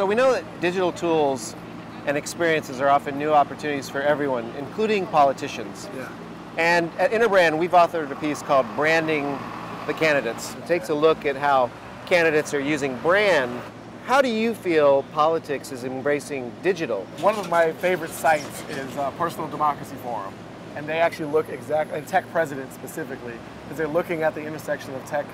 So we know that digital tools and experiences are often new opportunities for everyone, including politicians. Yeah. And at Interbrand, we've authored a piece called Branding the Candidates. It takes a look at how candidates are using brand. How do you feel politics is embracing digital? One of my favorite sites is Personal Democracy Forum. And they actually look and Tech President specifically, because they're looking at the intersection of tech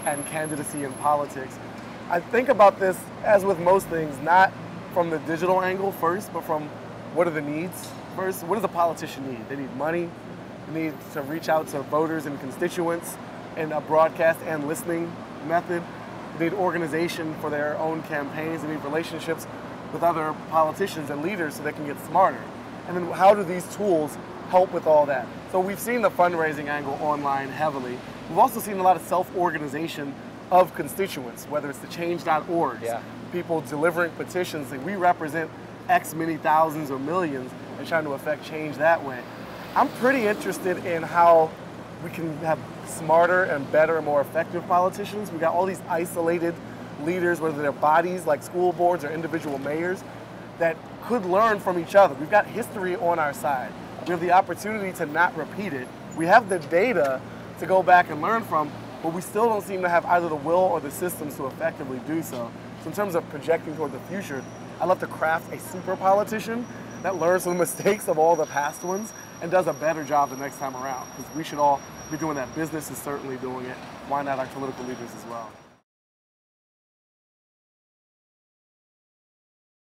and candidacy and politics. I think about this, as with most things, not from the digital angle first, but from what are the needs first. What does a politician need? They need money, they need to reach out to voters and constituents in a broadcast and listening method. They need organization for their own campaigns, they need relationships with other politicians and leaders so they can get smarter. And then how do these tools help with all that? So we've seen the fundraising angle online heavily. We've also seen a lot of self-organization of constituents, whether it's the change.orgs, people delivering petitions that we represent X many thousands or millions and trying to affect change that way. I'm pretty interested in how we can have smarter and better and more effective politicians. We got all these isolated leaders, whether they're bodies like school boards or individual mayors, that could learn from each other. We've got history on our side. We have the opportunity to not repeat it. We have the data to go back and learn from, but we still don't seem to have either the will or the systems to effectively do so. So in terms of projecting toward the future, I'd love to craft a super politician that learns from the mistakes of all the past ones and does a better job the next time around, because we should all be doing that. Business is certainly doing it. Why not our political leaders as well?